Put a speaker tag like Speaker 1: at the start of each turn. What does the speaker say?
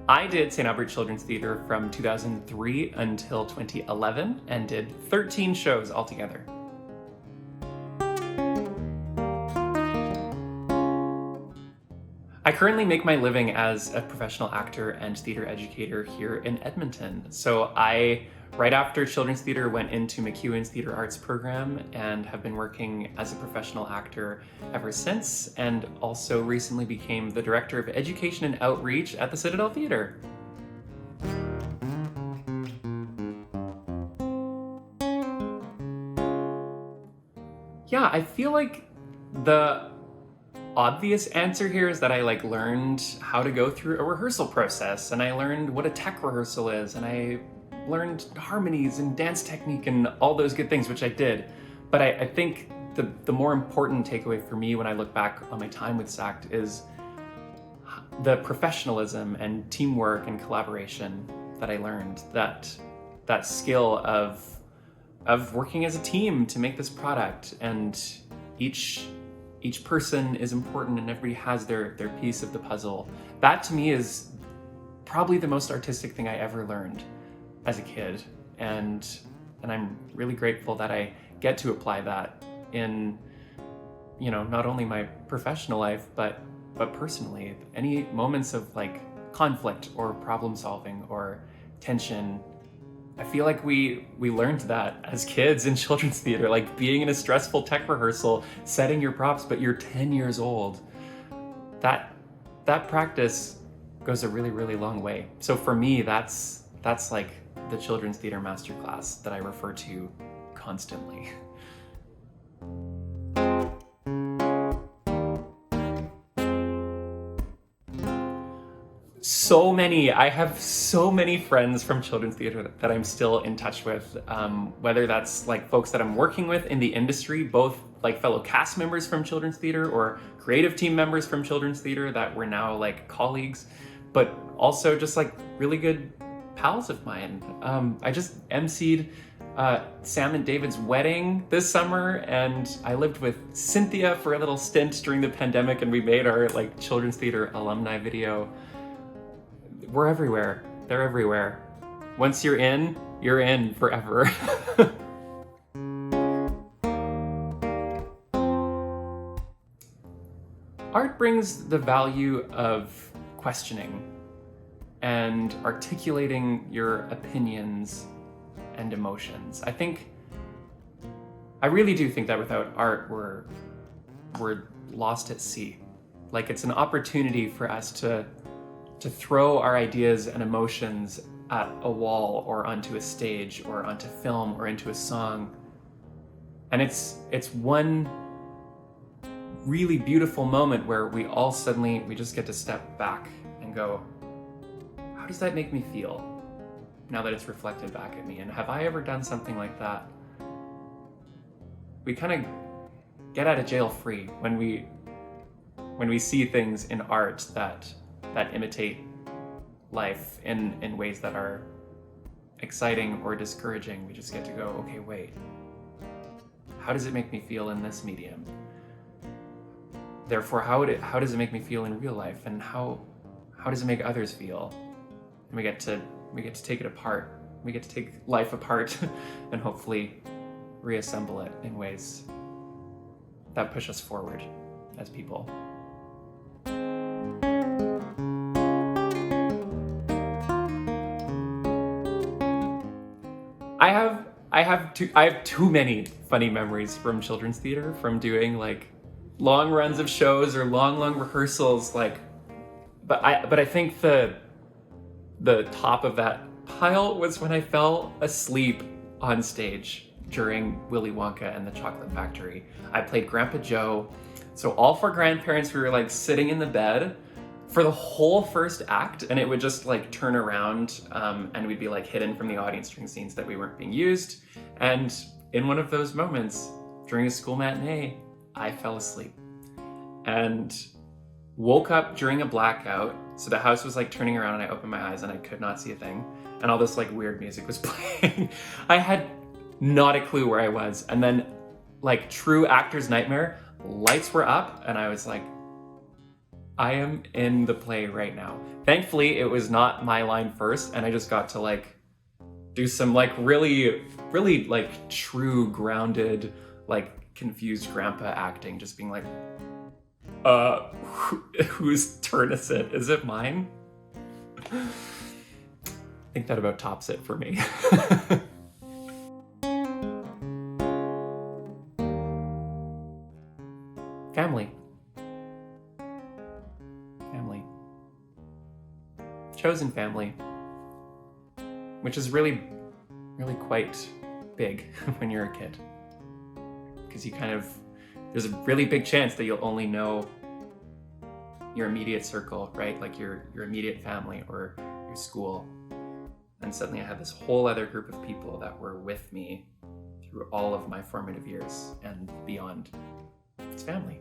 Speaker 1: I did St. Albert Children's Theatre from 2003 until 2011 and did 13 shows altogether. I currently make my living as a professional actor and theater educator here in Edmonton. So right after Children's Theatre, went into MacEwan's Theatre Arts program and have been working as a professional actor ever since, and also recently became the Director of Education and Outreach at the Citadel Theatre. Yeah, I feel like the obvious answer here is that I learned how to go through a rehearsal process, and I learned what a tech rehearsal is, and I learned harmonies and dance technique and all those good things, which I did. But I think the more important takeaway for me when I look back on my time with SACT is the professionalism and teamwork and collaboration that I learned, that skill of working as a team to make this product, and each person is important and everybody has their piece of the puzzle. That to me is probably the most artistic thing I ever learned as a kid, and I'm really grateful that I get to apply that in, not only my professional life, but personally. Any moments of conflict or problem solving or tension, I feel like we learned that as kids in children's theater, being in a stressful tech rehearsal, setting your props, but you're 10 years old. That practice goes a really, really long way. So for me, that's the children's theater masterclass that I refer to constantly. So many. I have so many friends from children's theater that I'm still in touch with, whether that's folks that I'm working with in the industry, both fellow cast members from children's theater or creative team members from children's theater that we're now colleagues, but also just really good pals of mine. I just emceed Sam and David's wedding this summer, and I lived with Cynthia for a little stint during the pandemic, and we made our children's theater alumni video. We're everywhere. They're everywhere. Once you're in forever. Art brings the value of questioning and articulating your opinions and emotions. I really do think that without art, we're lost at sea. It's an opportunity for us to throw our ideas and emotions at a wall or onto a stage or onto film or into a song. And it's one really beautiful moment where we just get to step back and go, how does that make me feel now that it's reflected back at me? And have I ever done something like that? We kind of get out of jail free when we see things in art that imitate life in ways that are exciting or discouraging. We just get to go, okay, wait, how does it make me feel in this medium? Therefore, how does it make me feel in real life, and how does it make others feel? And we get to take it apart. We get to take life apart and hopefully reassemble it in ways that push us forward as people. I have too many funny memories from children's theater, from doing long runs of shows or long rehearsals. But I think the top of that pile was when I fell asleep on stage during Willy Wonka and the Chocolate Factory. I played Grandpa Joe. So all four grandparents, we were sitting in the bed for the whole first act, and it would just turn around, and we'd be hidden from the audience during scenes that we weren't being used. And in one of those moments during a school matinee, I fell asleep and woke up during a blackout. So the house was turning around, and I opened my eyes and I could not see a thing. And all this weird music was playing. I had not a clue where I was. And then true actor's nightmare, lights were up, and I was I am in the play right now. Thankfully, it was not my line first, and I just got to like do some like really like true grounded, like confused grandpa acting, just being like, whose turn is it? Is it mine? I think that about tops it for me. Family. Family. Chosen family. Which is really quite big when you're a kid. Because you kind of, there's a really big chance that you'll only know your immediate circle, right? Like your immediate family or your school. And suddenly I had this whole other group of people that were with me through all of my formative years and beyond. It's family.